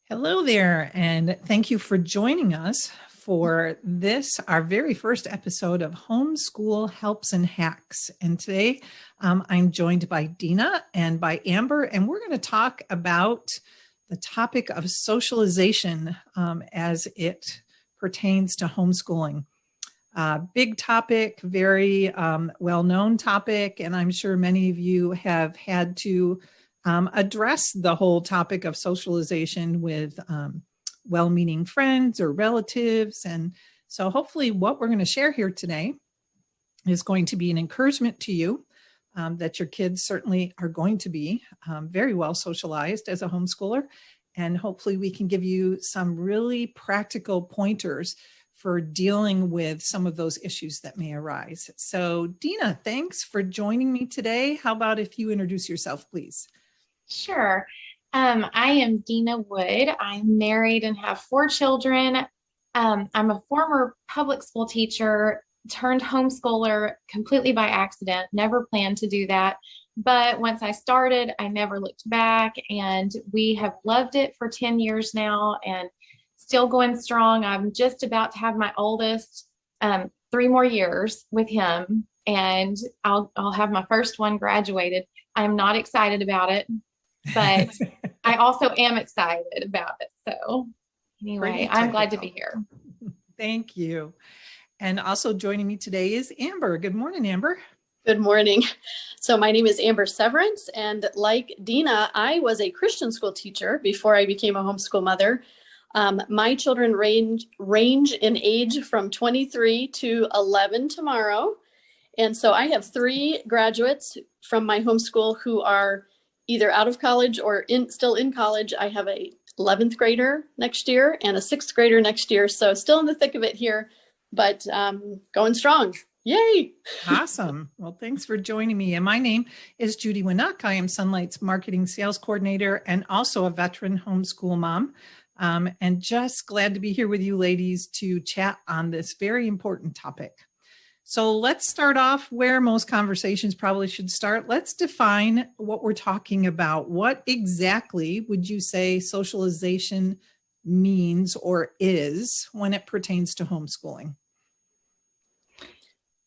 Hello there, and thank you for joining us for this, our very first episode of Homeschool Helps and Hacks. And today I'm joined by Deana and by Amber, and we're going to talk about the topic of socialization as it pertains to homeschooling. Big topic, very well-known topic, and I'm sure many of you have had to address the whole topic of socialization with well-meaning friends or relatives. And so hopefully what we're going to share here today is going to be an encouragement to you that your kids certainly are going to be very well socialized as a homeschooler. And hopefully we can give you some really practical pointers for dealing with some of those issues that may arise. So Deana, thanks for joining me today. How about if you introduce yourself, please? Sure. I am Deana Wood. I'm married and have 4 children. I'm a former public school teacher, turned homeschooler completely by accident, never planned to do that. But once I started, I never looked back, and we have loved it for 10 years now and still going strong. I'm just about to have my oldest 3 more years with him, and I'll have my first one graduated. I'm not excited about it, but I also am excited about it. So anyway, I'm glad to be here. Thank you. And also joining me today is Amber. Good morning, Amber. Good morning. So my name is Amber Severance, and like Deana, I was a Christian school teacher before I became a homeschool mother. My children range in age from 23 to 11 tomorrow. And so I have 3 graduates from my homeschool who are either out of college or still in college. I have a 11th grader next year and a 6th grader next year. So still in the thick of it here, but going strong. Yay. Awesome. Well, thanks for joining me. And my name is Judy. I am Sunlight's marketing sales coordinator and also a veteran homeschool mom. And just glad to be here with you ladies to chat on this very important topic. So let's start off where most conversations probably should start. Let's define what we're talking about. What exactly would you say socialization means or is when it pertains to homeschooling?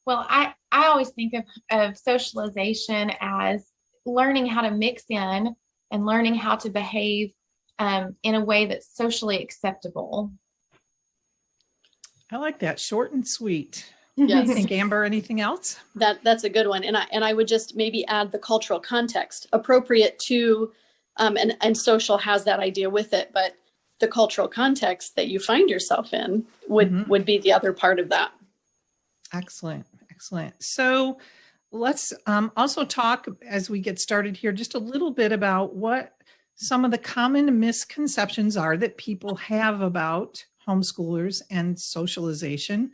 Well, I always think of socialization as learning how to mix in and learning how to behave in a way that's socially acceptable. I like that. Short and sweet. Yes. I think, Amber, anything else? That's a good one. And I would just maybe add the cultural context appropriate to, and social has that idea with it, but the cultural context that you find yourself in would be the other part of that. Excellent. Excellent. So let's also talk as we get started here, just a little bit about what some of the common misconceptions are that people have about homeschoolers and socialization.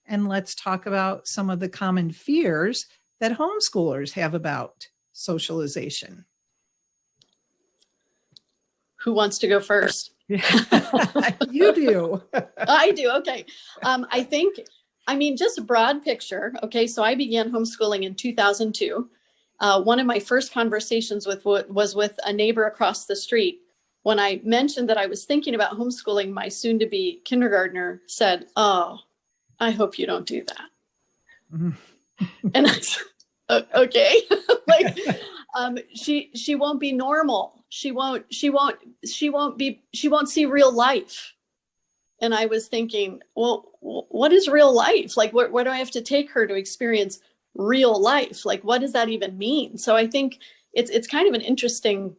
And let's talk about some of the common fears that homeschoolers have about socialization. Who wants to go first? You do. I do. Okay. Just a broad picture. Okay. So I began homeschooling in 2002. One of my first conversations was with a neighbor across the street. When I mentioned that I was thinking about homeschooling, my soon-to-be kindergartner said, "Oh, I hope you don't do that." And I said, okay. She won't be normal. She won't see real life. And I was thinking, well, what is real life? Like, where do I have to take her to experience real life? Like, what does that even mean? So I think it's kind of an interesting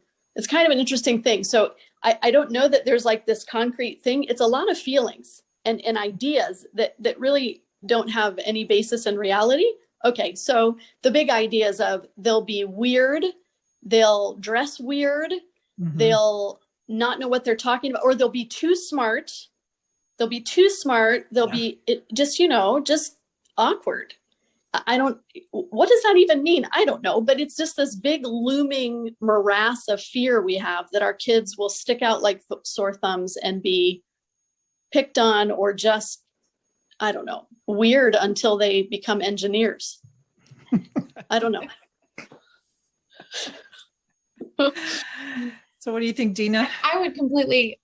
thing. So I don't know that there's like this concrete thing. It's a lot of feelings and ideas that really don't have any basis in reality. Okay, so the big ideas of they'll be weird, they'll dress weird, they'll not know what they're talking about, or they'll be too smart. They'll be just awkward. What does that even mean? I don't know, but it's just this big looming morass of fear we have that our kids will stick out like sore thumbs and be picked on or just, I don't know, weird until they become engineers. I don't know. So what do you think, Deana? I would completely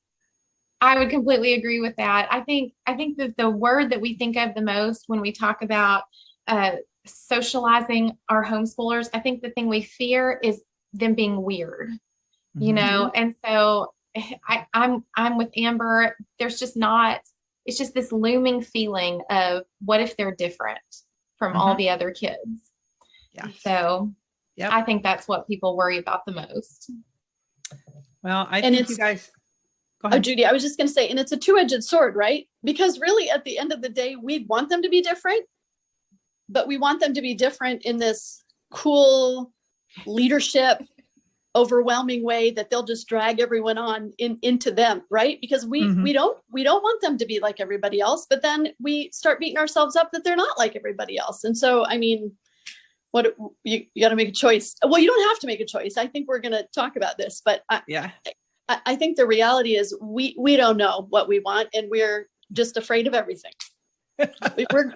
I would completely agree with that. I think that the word that we think of the most when we talk about socializing our homeschoolers, I think the thing we fear is them being weird, you know? And so I'm with Amber. There's just not, it's just this looming feeling of what if they're different from all the other kids? Yeah. So I think that's what people worry about the most. Well, I think you guys, go ahead. Oh, Judy, I was just going to say, and it's a two-edged sword, right? Because really at the end of the day, we want them to be different, but we want them to be different in this cool leadership, overwhelming way that they'll just drag everyone on into them, right? Because we don't want them to be like everybody else, but then we start beating ourselves up that they're not like everybody else. And so, I mean, what you got to make a choice. Well, you don't have to make a choice. I think we're going to talk about this, but I think the reality is we don't know what we want, and we're just afraid of everything.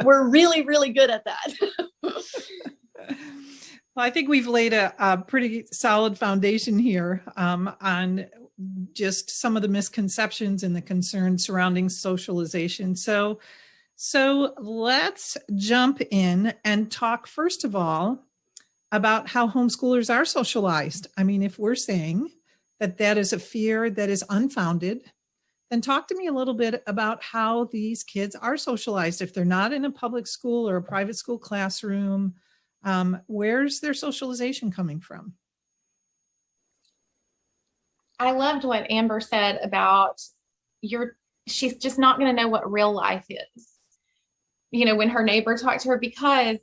we're really, really good at that. Well, I think we've laid a pretty solid foundation here on just some of the misconceptions and the concerns surrounding socialization. So let's jump in and talk, first of all, about how homeschoolers are socialized. I mean, if we're saying that is a fear that is unfounded, then talk to me a little bit about how these kids are socialized. If they're not in a public school or a private school classroom, where's their socialization coming from? I loved what Amber said about she's just not going to know what real life is, you know, when her neighbor talked to her, because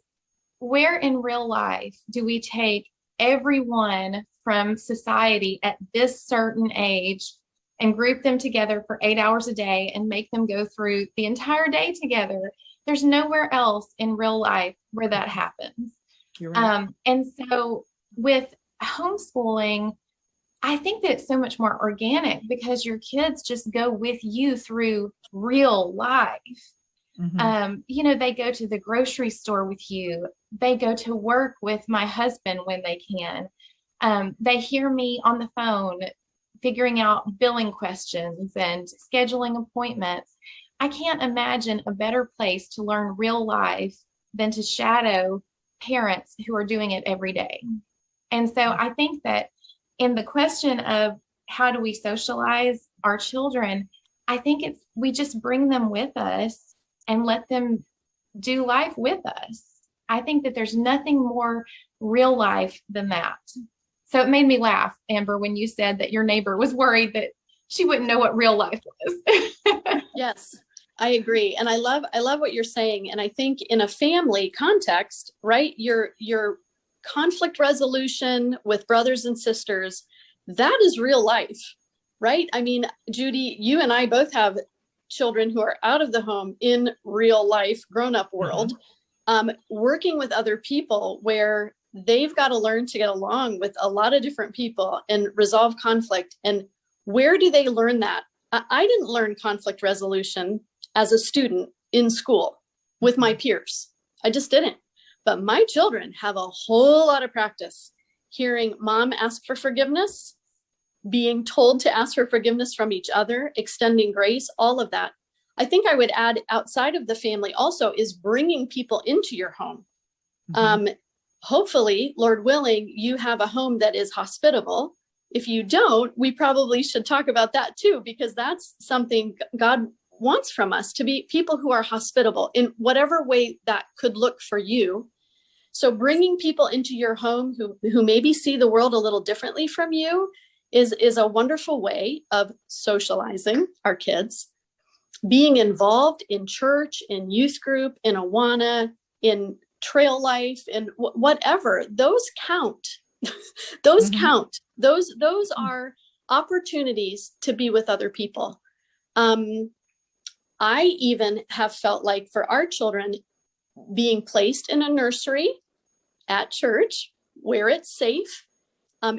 where in real life do we take everyone from society at this certain age and group them together for 8 hours a day and make them go through the entire day together? There's nowhere else in real life where that happens. You're right. And so with homeschooling, I think that it's so much more organic because your kids just go with you through real life. You know, they go to the grocery store with you. They go to work with my husband when they can. They hear me on the phone figuring out billing questions and scheduling appointments. I can't imagine a better place to learn real life than to shadow parents who are doing it every day. And so I think that in the question of how do we socialize our children, I think we just bring them with us and let them do life with us. I think that there's nothing more real life than that. So it made me laugh, Amber, when you said that your neighbor was worried that she wouldn't know what real life was. Yes, I agree. And I love what you're saying. And I think in a family context, right, your conflict resolution with brothers and sisters, that is real life, right? I mean, Judy, you and I both have children who are out of the home in real life, grown-up world, working with other people where they've got to learn to get along with a lot of different people and resolve conflict. And where do they learn that? I didn't learn conflict resolution as a student in school with my peers. I just didn't. But my children have a whole lot of practice hearing mom ask for forgiveness, being told to ask for forgiveness from each other, extending grace, all of that. I think I would add outside of the family also is bringing people into your home. Hopefully, Lord willing, you have a home that is hospitable. If you don't, we probably should talk about that too, because that's something God wants from us, to be people who are hospitable in whatever way that could look for you. So bringing people into your home who maybe see the world a little differently from you is a wonderful way of socializing our kids. Being involved in church, in youth group, in Awana, in trail life, and whatever, those count. Those count. Those are opportunities to be with other people. I even have felt like for our children, being placed in a nursery at church where it's safe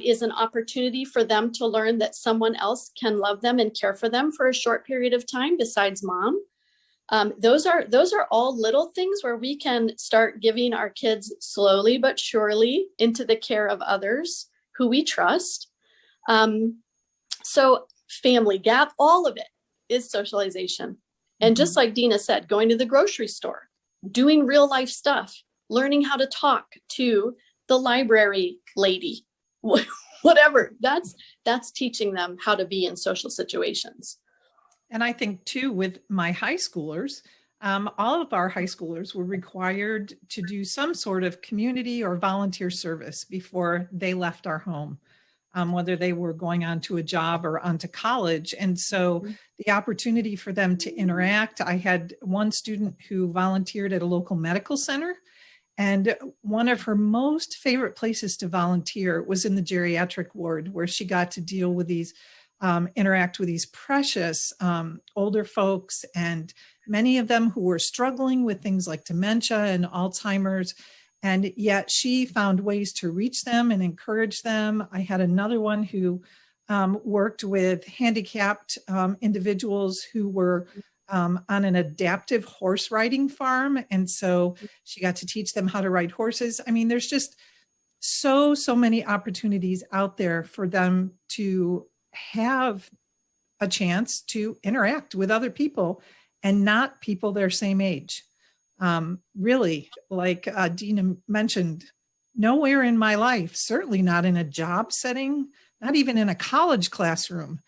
is an opportunity for them to learn that someone else can love them and care for them for a short period of time besides mom. Those are all little things where we can start giving our kids slowly but surely into the care of others who we trust. So family gap, all of it. is socialization. And just like Deana said, going to the grocery store, doing real life stuff, learning how to talk to the library lady, whatever, that's teaching them how to be in social situations. And I think too, with my high schoolers, all of our high schoolers were required to do some sort of community or volunteer service before they left our home, whether they were going on to a job or onto college. And so the opportunity for them to interact, I had one student who volunteered at a local medical center. And one of her most favorite places to volunteer was in the geriatric ward, where she got to deal with these, interact with these precious older folks, and many of them who were struggling with things like dementia and Alzheimer's. And yet she found ways to reach them and encourage them. I had another one who worked with handicapped individuals who were on an adaptive horse riding farm. And so she got to teach them how to ride horses. I mean, there's just so many opportunities out there for them to have a chance to interact with other people and not people their same age. Really, like Deana mentioned, nowhere in my life, certainly not in a job setting, not even in a college classroom,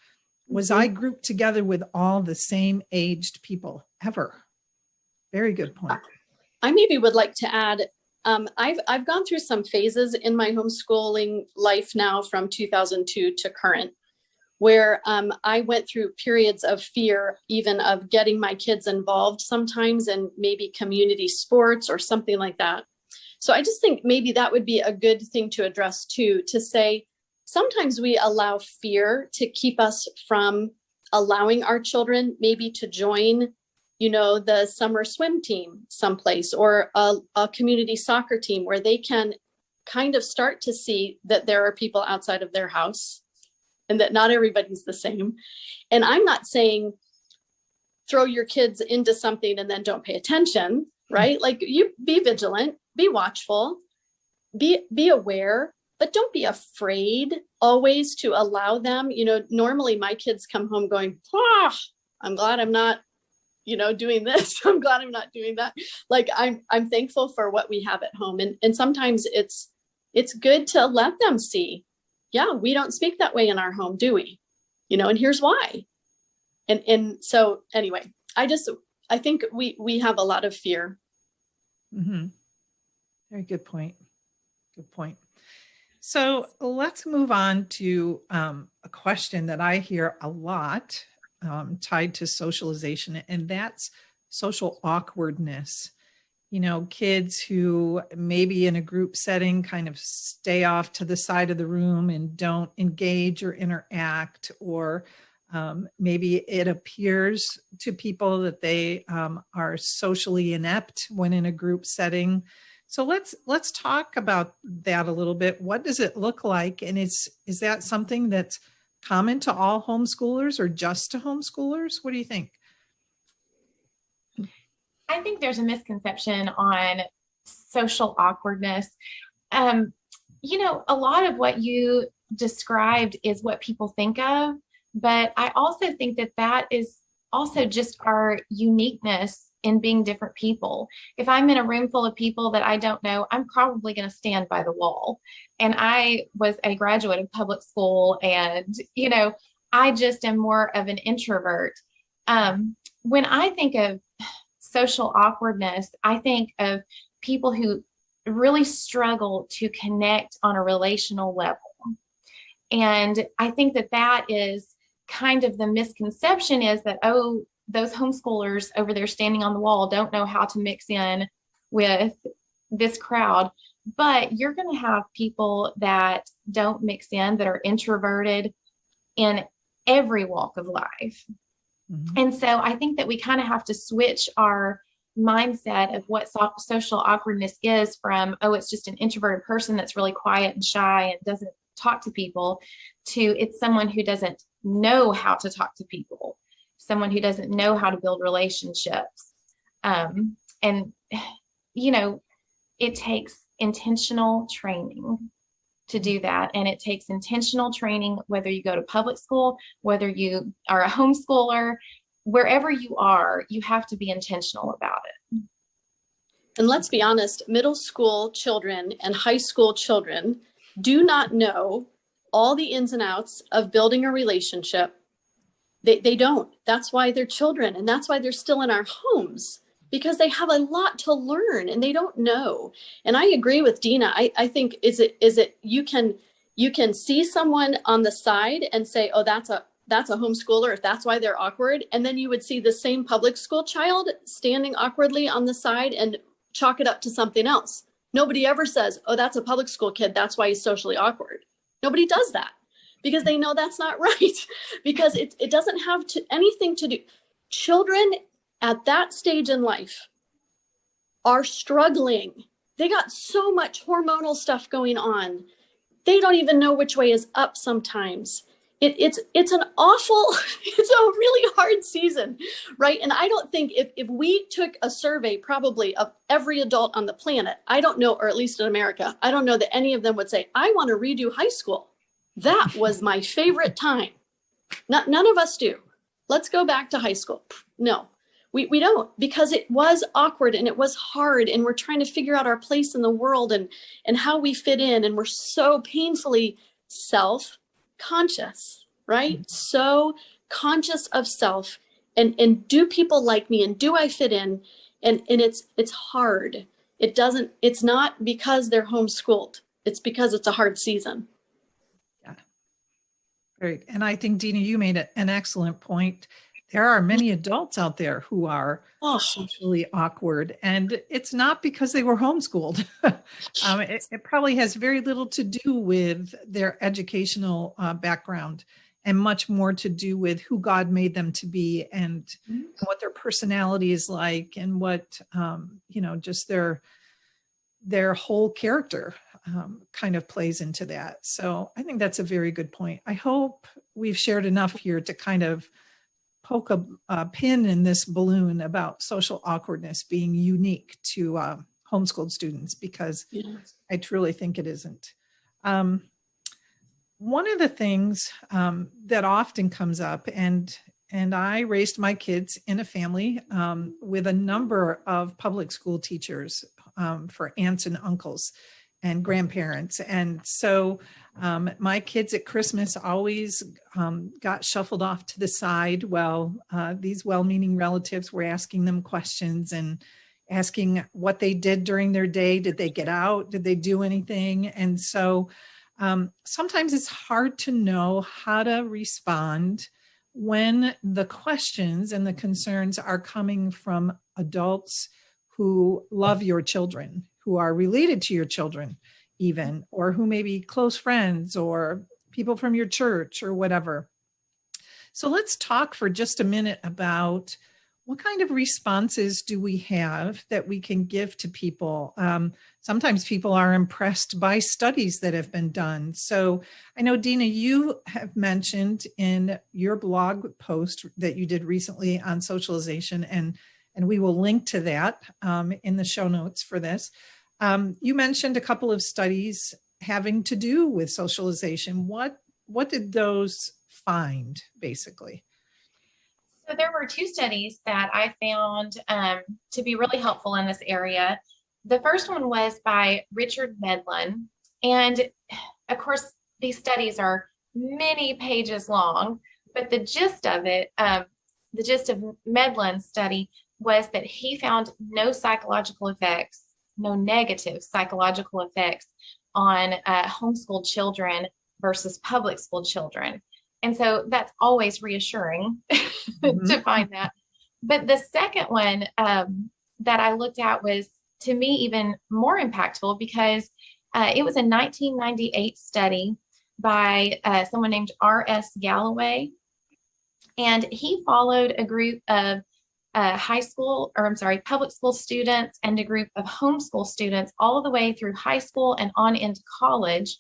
was I grouped together with all the same aged people ever. Very good point. I maybe would like to add, I've gone through some phases in my homeschooling life now from 2002 to current, where I went through periods of fear, even of getting my kids involved sometimes in maybe community sports or something like that. So I just think maybe that would be a good thing to address too, to say, sometimes we allow fear to keep us from allowing our children maybe to join, the summer swim team someplace, or a community soccer team where they can kind of start to see that there are people outside of their house and that not everybody's the same. And I'm not saying throw your kids into something and then don't pay attention, right? Like, you be vigilant, be watchful, be aware, but don't be afraid always to allow them. Normally my kids come home going, I'm glad I'm not, doing this. I'm glad I'm not doing that. Like, I'm thankful for what we have at home. And sometimes it's good to let them see, yeah, we don't speak that way in our home, do we? And here's why. And so anyway, I think we have a lot of fear. Mm-hmm. Very good point. Good point. So let's move on to a question that I hear a lot tied to socialization, and that's social awkwardness. Kids who maybe in a group setting kind of stay off to the side of the room and don't engage or interact, or maybe it appears to people that they are socially inept when in a group setting. So let's talk about that a little bit. What does it look like? And is that something that's common to all homeschoolers or just to homeschoolers? What do you think? I think there's a misconception on social awkwardness. A lot of what you described is what people think of, but I also think that is also just our uniqueness in being different people. If I'm in a room full of people that I don't know, I'm probably going to stand by the wall. And I was a graduate of public school, and, I just am more of an introvert. When I think of social awkwardness, I think of people who really struggle to connect on a relational level. And I think that is kind of the misconception, is that, those homeschoolers over there standing on the wall don't know how to mix in with this crowd. But you're going to have people that don't mix in, that are introverted in every walk of life. Mm-hmm. And so I think that we kind of have to switch our mindset of what social awkwardness is from, it's just an introverted person that's really quiet and shy and doesn't talk to people, to it's someone who doesn't know how to talk to people, someone who doesn't know how to build relationships. It takes intentional training to do that. And it takes intentional training, whether you go to public school, whether you are a homeschooler. wherever you are, you have to be intentional about it. And let's be honest, middle school children and high school children do not know all the ins and outs of building a relationship. They don't. That's why they're children, and that's why they're still in our homes, because they have a lot to learn and they don't know. And I agree with Deana. I think is it you can see someone on the side and say, oh, that's a homeschooler, if that's why they're awkward. And then you would see the same public school child standing awkwardly on the side and chalk it up to something else. Nobody ever says, oh, that's a public school kid, that's why he's socially awkward. Nobody does that, because they know that's not right, because it doesn't have anything to do. Children at that stage in life are struggling. They got so much hormonal stuff going on. They don't even know which way is up sometimes. It's an awful, it's a really hard season, right? And I don't think if we took a survey probably of every adult on the planet, I don't know, or at least in America, I don't know that any of them would say, I want to redo high school. That was my favorite time. None of us do. Let's go back to high school. No, we don't, because it was awkward and it was hard, and we're trying to figure out our place in the world and how we fit in. And we're so painfully self-conscious, right? So conscious of self and do people like me, and do I fit in? And it's hard. It's not because they're homeschooled. It's because it's a hard season. Great. And I think, Deana, you made an excellent point. There are many adults out there who are socially awkward, and it's not because they were homeschooled. It probably has very little to do with their educational background, and much more to do with who God made them to be, and what their personality is like, and what, just their whole character kind of plays into that. So I think that's a very good point. I hope we've shared enough here to kind of poke a pin in this balloon about social awkwardness being unique to homeschooled students, because I truly think it isn't. One of the things that often comes up, and I raised my kids in a family with a number of public school teachers for aunts and uncles and grandparents. And so my kids at Christmas always got shuffled off to the side while these well-meaning relatives were asking them questions and asking what they did during their day. Did they get out? Did they do anything? And so sometimes it's hard to know how to respond when the questions and the concerns are coming from adults who love your children, who are related to your children even, or who may be close friends or people from your church or whatever. So let's talk for just a minute about what kind of responses do we have that we can give to people. Sometimes people are impressed by studies that have been done. So I know, Deana, you have mentioned in your blog post that you did recently on socialization, and we will link to that in the show notes for this. You mentioned a couple of studies having to do with socialization. What did those find, basically? So there were two studies that I found to be really helpful in this area. The first one was by Richard Medlin. And of course, these studies are many pages long, but the gist of it, the gist of Medlin's study was that he found no psychological effects, no negative psychological effects on homeschooled children versus public school children. And so that's always reassuring to find that. But the second one that I looked at was, to me, even more impactful, because it was a 1998 study by someone named R.S. Galloway. And he followed a group of public school students and a group of homeschool students all the way through high school and on into college,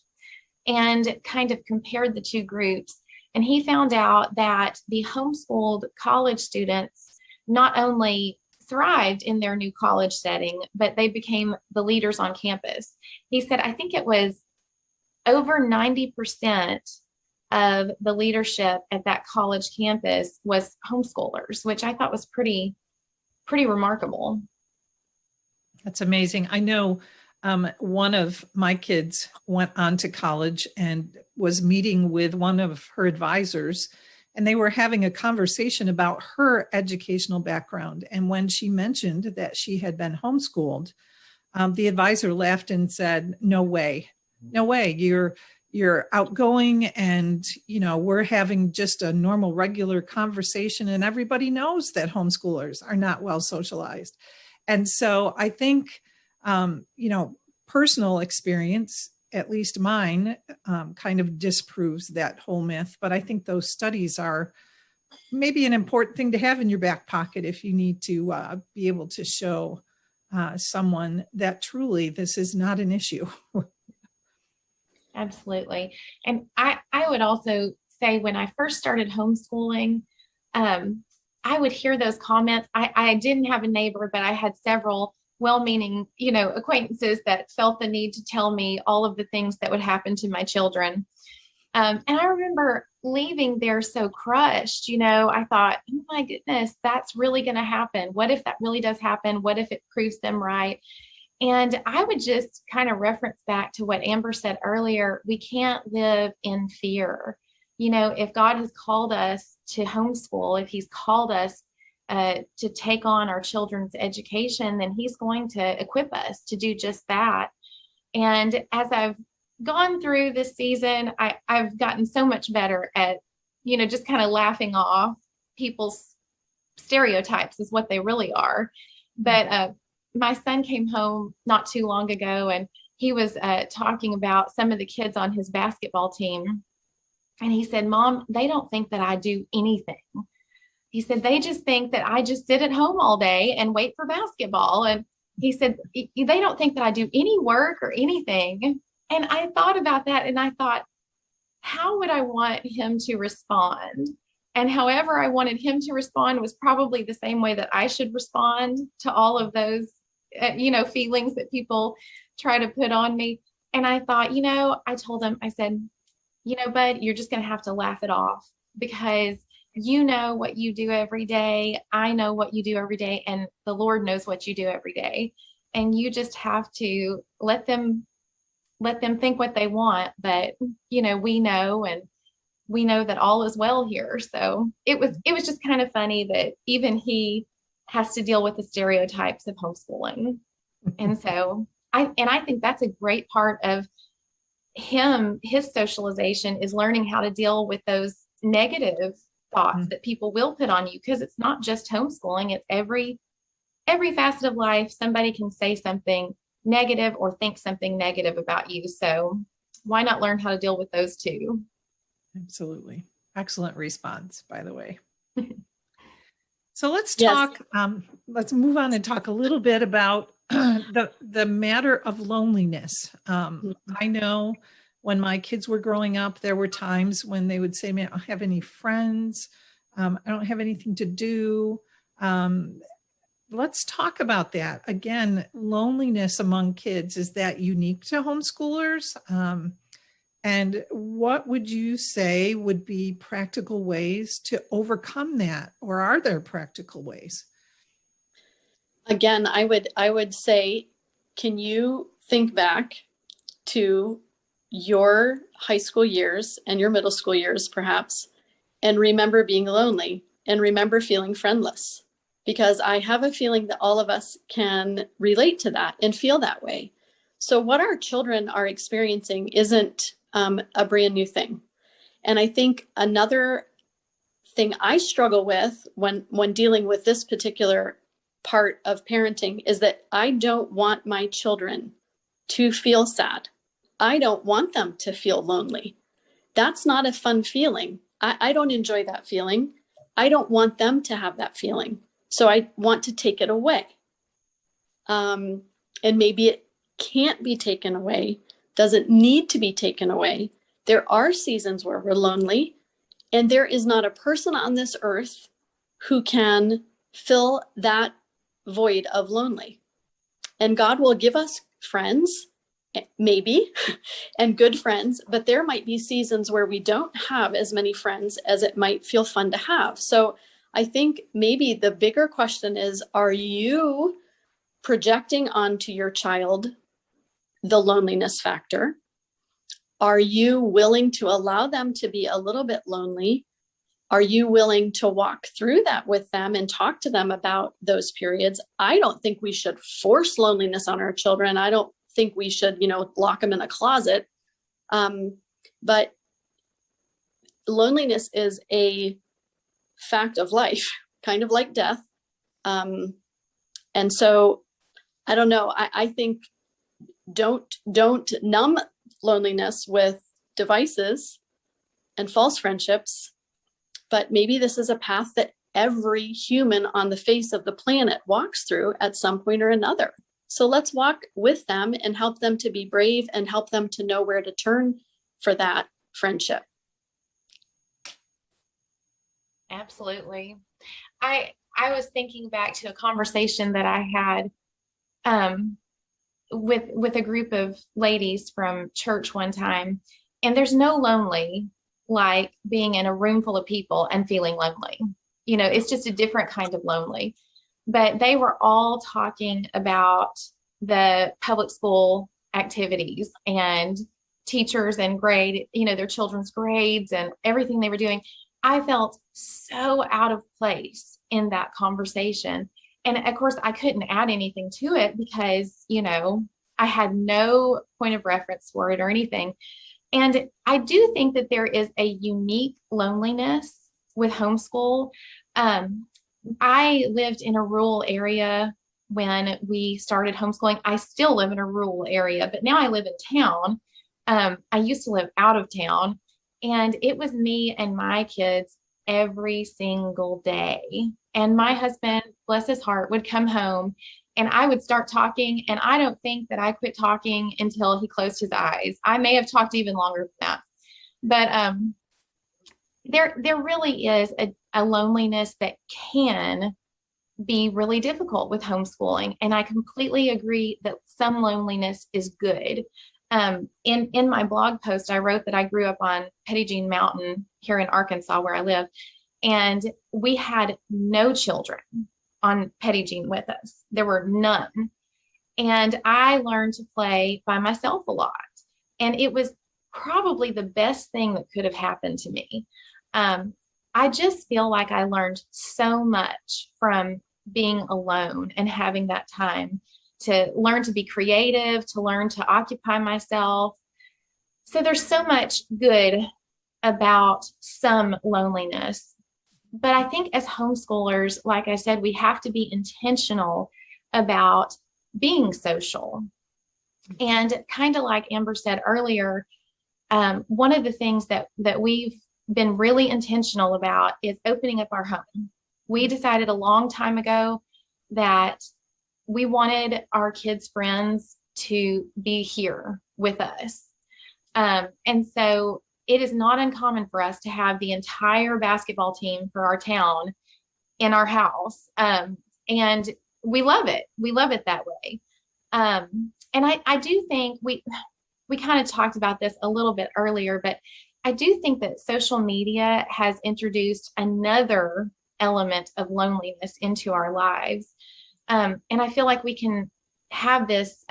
and kind of compared the two groups. And he found out that the homeschooled college students not only thrived in their new college setting, but they became the leaders on campus. He said, I think it was over 90% of the leadership at that college campus was homeschoolers, which I thought was pretty remarkable. That's amazing. I know one of my kids went on to college and was meeting with one of her advisors, and they were having a conversation about her educational background. And when she mentioned that she had been homeschooled, the advisor laughed and said, "No way, no way. You're outgoing, and we're having just a normal, regular conversation, and everybody knows that homeschoolers are not well socialized." And so I think, personal experience, at least mine, kind of disproves that whole myth. But I think those studies are maybe an important thing to have in your back pocket if you need to be able to show someone that truly this is not an issue. Absolutely. And I would also say when I first started homeschooling, I would hear those comments. I didn't have a neighbor, but I had several well-meaning, acquaintances that felt the need to tell me all of the things that would happen to my children. And I remember leaving there so crushed. I thought, oh my goodness, that's really going to happen. What if that really does happen? What if it proves them right? And I would just kind of reference back to what Amber said earlier. We can't live in fear. If God has called us to homeschool, if he's called us to take on our children's education, then he's going to equip us to do just that. And as I've gone through this season, I've gotten so much better at, just kind of laughing off people's stereotypes is what they really are. But my son came home not too long ago, and he was talking about some of the kids on his basketball team. And he said, "Mom, they don't think that I do anything." He said, "They just think that I just sit at home all day and wait for basketball." And he said, "They don't think that I do any work or anything." And I thought about that, and I thought, how would I want him to respond? And however I wanted him to respond was probably the same way that I should respond to all of those, feelings that people try to put on me. And I thought, I told him, I said, "Bud, you're just going to have to laugh it off, because what you do every day. I know what you do every day, and the Lord knows what you do every day. And you just have to let them think what they want. But, we know, and we know that all is well here." So it was just kind of funny that even he has to deal with the stereotypes of homeschooling. And so I think that's a great part of his socialization, is learning how to deal with those negative thoughts that people will put on you, because it's not just homeschooling, it's every facet of life. Somebody can say something negative or think something negative about you. So why not learn how to deal with those too? Absolutely. Excellent response, by the way. So let's talk, let's move on and talk a little bit about the matter of loneliness. I know when my kids were growing up, there were times when they would say, "Man, I don't have any friends. I don't have anything to do." Let's talk about that. Again, loneliness among kids, is that unique to homeschoolers? And what would you say would be practical ways to overcome that? Or are there practical ways? Again, I would say, can you think back to your high school years and your middle school years, perhaps, and remember being lonely and remember feeling friendless? Because I have a feeling that all of us can relate to that and feel that way. So what our children are experiencing isn't a brand new thing. And I think another thing I struggle with when dealing with this particular part of parenting is that I don't want my children to feel sad. I don't want them to feel lonely. That's not a fun feeling. I don't enjoy that feeling. I don't want them to have that feeling. So I want to take it away. And maybe it can't be taken away, doesn't need to be taken away. There are seasons where we're lonely, and there is not a person on this earth who can fill that void of lonely. And God will give us friends maybe, and good friends, but there might be seasons where we don't have as many friends as it might feel fun to have. So I think maybe the bigger question is, are you projecting onto your child the loneliness factor? Are you willing to allow them to be a little bit lonely? Are you willing to walk through that with them and talk to them about those periods? I don't think we should force loneliness on our children. I don't think we should, lock them in a closet. But loneliness is a fact of life, kind of like death. And so I don't know. I think don't numb loneliness with devices and false friendships, but maybe this is a path that every human on the face of the planet walks through at some point or another. So let's walk with them and help them to be brave and help them to know where to turn for that friendship. Absolutely. I was thinking back to a conversation that I had with a group of ladies from church one time, and there's no lonely like being in a room full of people and feeling lonely. It's just a different kind of lonely. But they were all talking about the public school activities and teachers and grade, their children's grades and everything they were doing. I felt so out of place in that conversation. And of course, I couldn't add anything to it because, I had no point of reference for it or anything. And I do think that there is a unique loneliness with homeschool. I lived in a rural area when we started homeschooling. I still live in a rural area, but now I live in town. I used to live out of town, and it was me and my kids every single day. And my husband, bless his heart, would come home and I would start talking. And I don't think that I quit talking until he closed his eyes. I may have talked even longer than that. But there really is a loneliness that can be really difficult with homeschooling. And I completely agree that some loneliness is good. In my blog post, I wrote that I grew up on Petit Jean Mountain here in Arkansas, where I live, and we had no children on Petit Jean with us. There were none. And I learned to play by myself a lot. And it was probably the best thing that could have happened to me. I just feel like I learned so much from being alone and having that time to learn to be creative, to learn to occupy myself. So there's so much good about some loneliness. But I think as homeschoolers, like I said, we have to be intentional about being social. And kind of like Amber said earlier, one of the things that we've been really intentional about is opening up our home. We decided a long time ago that we wanted our kids' friends to be here with us. And so it is not uncommon for us to have the entire basketball team for our town in our house. And we love it. We love it that way. And I do think we kind of talked about this a little bit earlier, but I do think that social media has introduced another element of loneliness into our lives. And I feel like we can have this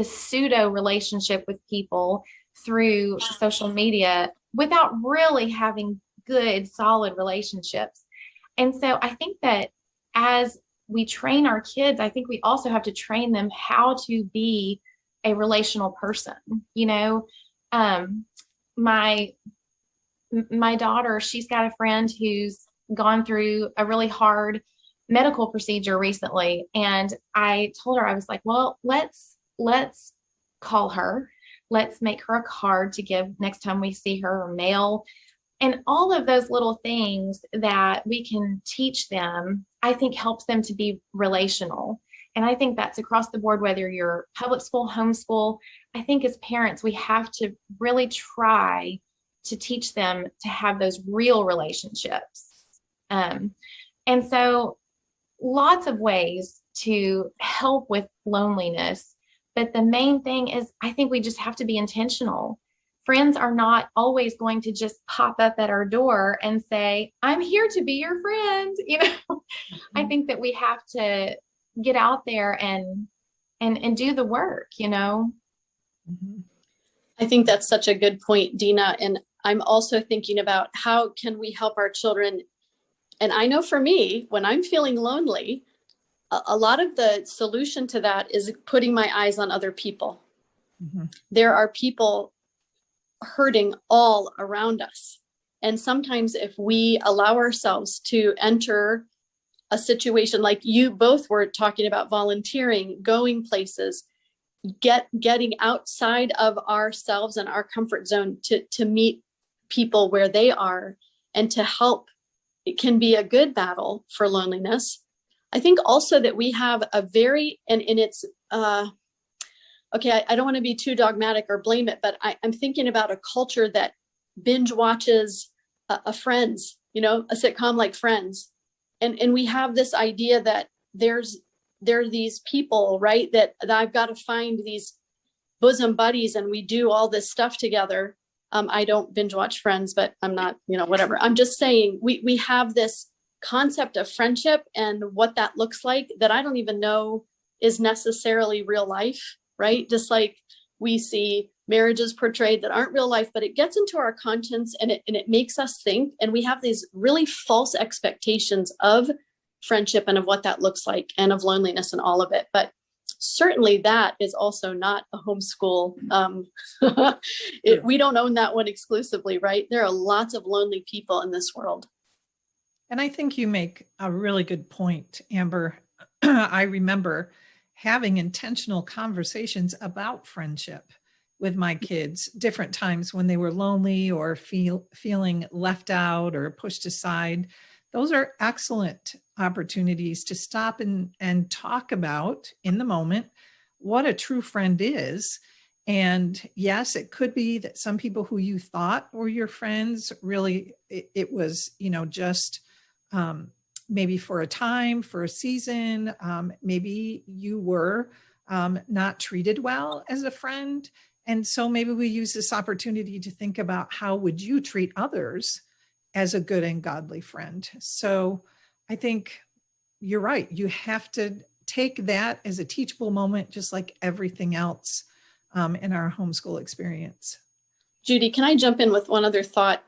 pseudo relationship with people through social media without really having good, solid relationships. And so I think that as we train our kids, I think we also have to train them how to be a relational person. My daughter, she's got a friend who's gone through a really hard medical procedure recently. And I told her, I was like, well, let's call her. Let's make her a card to give next time we see her, or mail. And all of those little things that we can teach them, I think helps them to be relational. And I think that's across the board, whether you're public school, homeschool. I think as parents, we have to really try to teach them to have those real relationships. And so lots of ways to help with loneliness. But the main thing is, I think we just have to be intentional. Friends are not always going to just pop up at our door and say, I'm here to be your friend. I think that we have to get out there and do the work, Mm-hmm. I think that's such a good point, Deana. And I'm also thinking about how can we help our children. And I know for me, when I'm feeling lonely, a lot of the solution to that is putting my eyes on other people. Mm-hmm. There are people hurting all around us. And sometimes if we allow ourselves to enter a situation like you both were talking about, volunteering, going places, getting outside of ourselves and our comfort zone to meet people where they are and to help, it can be a good battle for loneliness. I think also that we have a very, and it's, okay, I don't want to be too dogmatic or blame it, but I'm thinking about a culture that binge watches a Friends, a sitcom like Friends. And we have this idea that there are these people, right, that I've got to find these bosom buddies and we do all this stuff together. I don't binge watch Friends, but I'm not, whatever. I'm just saying we have this concept of friendship and what that looks like that I don't even know is necessarily real life, right? Just like we see marriages portrayed that aren't real life, but it gets into our conscience and it makes us think. And we have these really false expectations of friendship and of what that looks like and of loneliness and all of it. But certainly that is also not a homeschool. We don't own that one exclusively, right? There are lots of lonely people in this world. And I think you make a really good point, Amber. I remember having intentional conversations about friendship with my kids, different times when they were lonely or feeling left out or pushed aside. Those are excellent opportunities to stop and talk about in the moment what a true friend is. And yes, it could be that some people who you thought were your friends, really, it was, just maybe for a time, for a season, maybe you were not treated well as a friend. And so maybe we use this opportunity to think about how would you treat others as a good and godly friend. So I think you're right. You have to take that as a teachable moment, just like everything else in our homeschool experience. Judy, can I jump in with one other thought?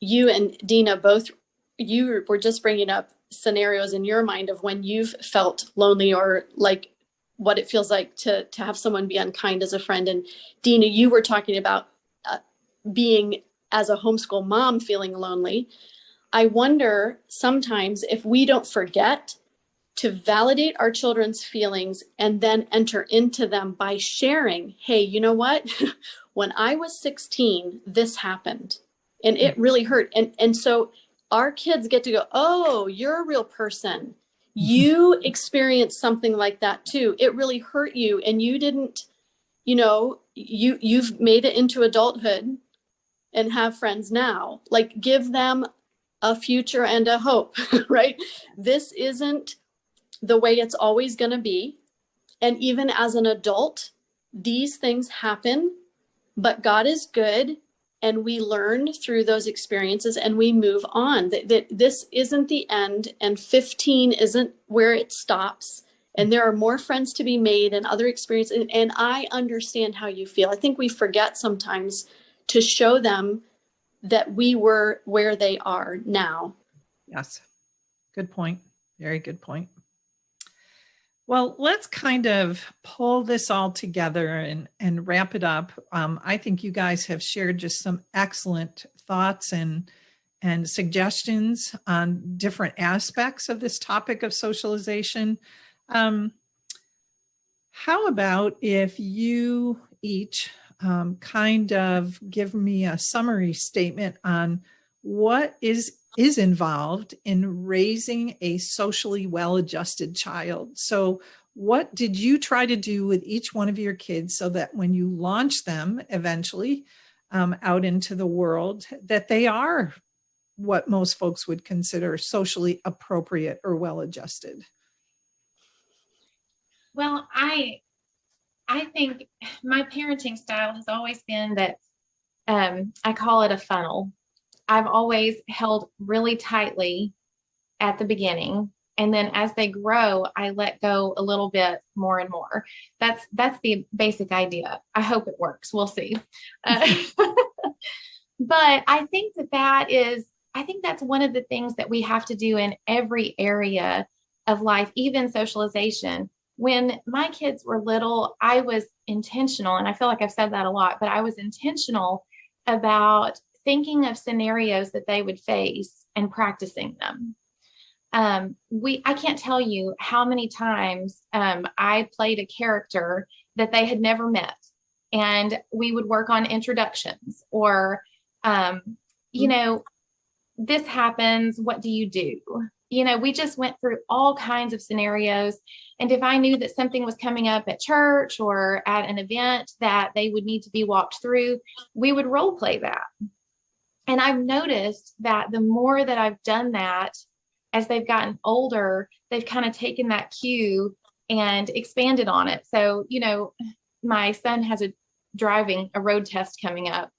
You and Deana both, you were just bringing up scenarios in your mind of when you've felt lonely or like what it feels like to have someone be unkind as a friend. And Deana, you were talking about being as a homeschool mom feeling lonely. I wonder sometimes if we don't forget to validate our children's feelings and then enter into them by sharing, hey, you know what? When I was 16, this happened and it really hurt. And so our kids get to go, oh, you're a real person. You experienced something like that too. It really hurt you. And you didn't, you've made it into adulthood and have friends now. Like give them a future and a hope, right? This isn't the way it's always going to be. And even as an adult, these things happen, but God is good. And we learn through those experiences and we move on. That this isn't the end and 15 isn't where it stops. And there are more friends to be made and other experiences. And I understand how you feel. I think we forget sometimes to show them that we were where they are now. Yes. Good point. Very good point. Well, let's kind of pull this all together and wrap it up. I think you guys have shared just some excellent thoughts and suggestions on different aspects of this topic of socialization. How about if you each kind of give me a summary statement on what is involved in raising a socially well-adjusted child. So what did you try to do with each one of your kids so that when you launch them eventually out into the world, that they are what most folks would consider socially appropriate or well-adjusted? Well, I I think my parenting style has always been that I call it a funnel. I've always held really tightly at the beginning. And then as they grow, I let go a little bit more and more. That's the basic idea. I hope it works. We'll see. But I think I think that's one of the things that we have to do in every area of life, even socialization. When my kids were little, I was intentional, and I feel like I've said that a lot, but I was intentional about thinking of scenarios that they would face and practicing them. I can't tell you how many times I played a character that they had never met, and we would work on introductions or, you know, this happens, what do you do? We just went through all kinds of scenarios. And if I knew that something was coming up at church or at an event that they would need to be walked through, we would role play that. And I've noticed that the more that I've done that, as they've gotten older, they've kind of taken that cue and expanded on it. So, my son has a road test coming up.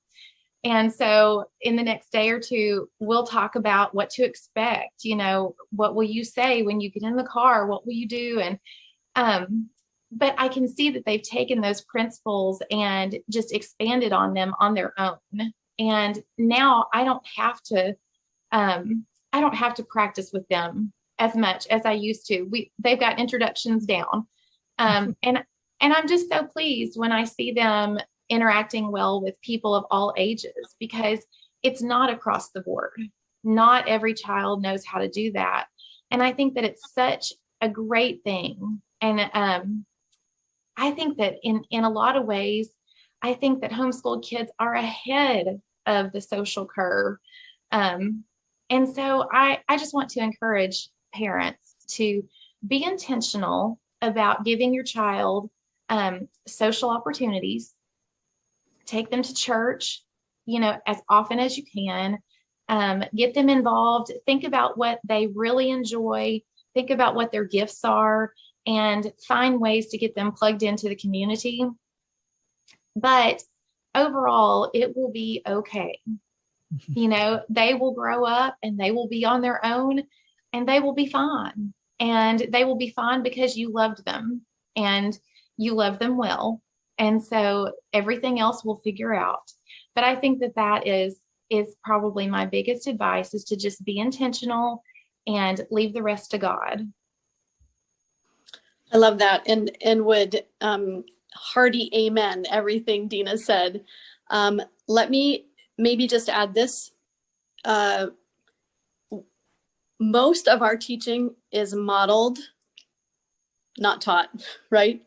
And so in the next day or two, we'll talk about what to expect. What will you say when you get in the car? What will you do? And, but I can see that they've taken those principles and just expanded on them on their own. And now I don't have to practice with them as much as I used to. They've got introductions down. And I'm just so pleased when I see them interacting well with people of all ages, because it's not across the board. Not every child knows how to do that. And I think that it's such a great thing. And I think that in a lot of ways, I think that homeschooled kids are ahead of the social curve. And so I just want to encourage parents to be intentional about giving your child social opportunities. Take them to church, as often as you can. Get them involved. Think about what they really enjoy. Think about what their gifts are, and find ways to get them plugged into the community. But overall, it will be okay. They will grow up and they will be on their own, and they will be fine. And they will be fine because you loved them and you love them well. And so everything else we'll figure out. But I think that is probably my biggest advice, is to just be intentional and leave the rest to God. I love that, and would hearty amen everything Deana said. Let me maybe just add this. Most of our teaching is modeled, not taught, right?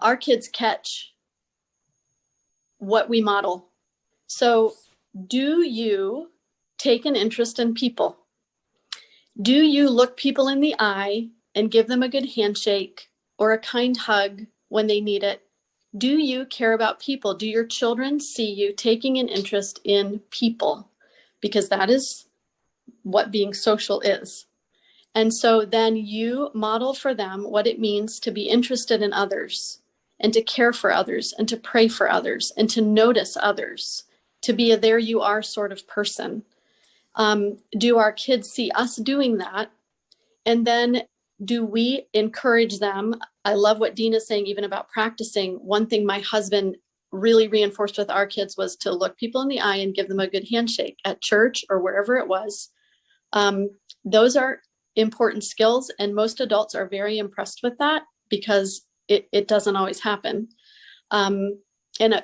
Our kids catch what we model. So do you take an interest in people? Do you look people in the eye and give them a good handshake or a kind hug when they need it? Do you care about people? Do your children see you taking an interest in people? Because that is what being social is. And so then you model for them what it means to be interested in others, and to care for others, and to pray for others, and to notice others, to be a there you are sort of person. Do our kids see us doing that? And then do we encourage them? I love what Deana's saying, even about practicing. One thing my husband really reinforced with our kids was to look people in the eye and give them a good handshake at church or wherever it was. Those are important skills, and most adults are very impressed with that, because it doesn't always happen. And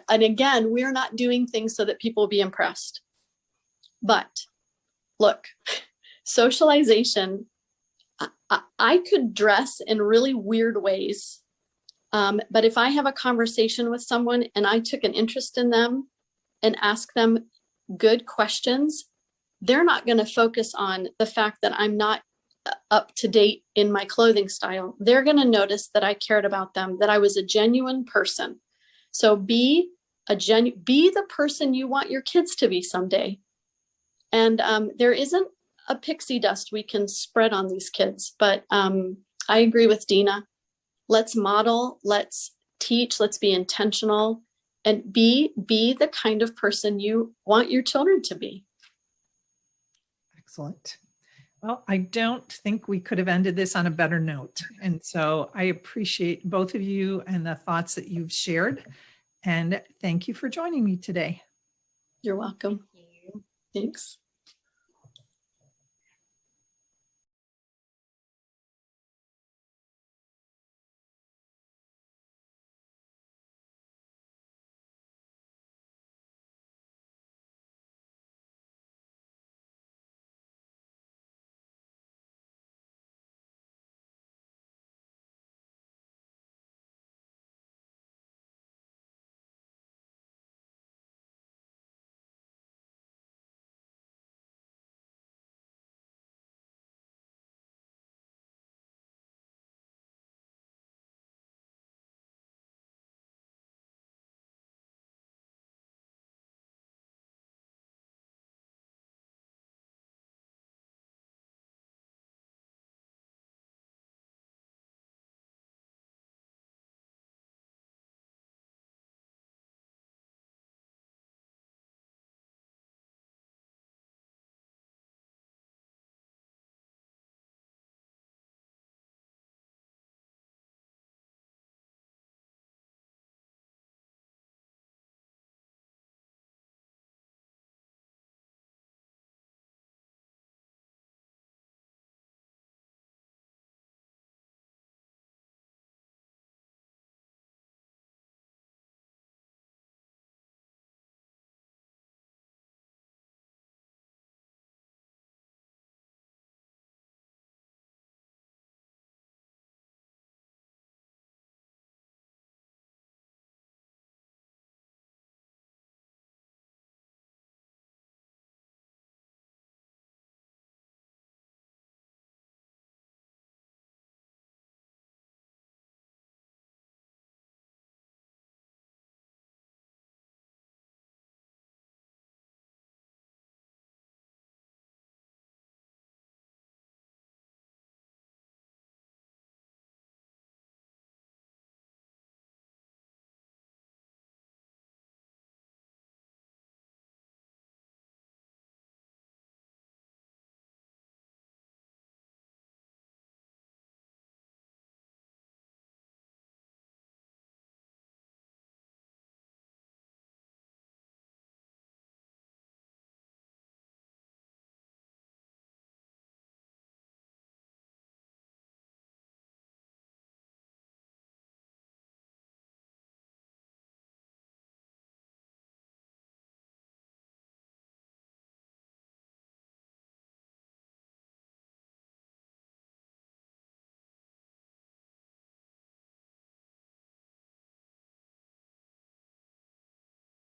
again, we're not doing things so that people will be impressed. But look, socialization, I could dress in really weird ways. But if I have a conversation with someone and I took an interest in them and ask them good questions, they're not going to focus on the fact that I'm not up to date in my clothing style. They're going to notice that I cared about them, that I was a genuine person. So be the person you want your kids to be someday. And there isn't a pixie dust we can spread on these kids, but I agree with Deana. Let's model, let's teach, let's be intentional, and be the kind of person you want your children to be. Excellent. Well, I don't think we could have ended this on a better note. And so I appreciate both of you and the thoughts that you've shared. And thank you for joining me today. You're welcome. Thank you. Thanks.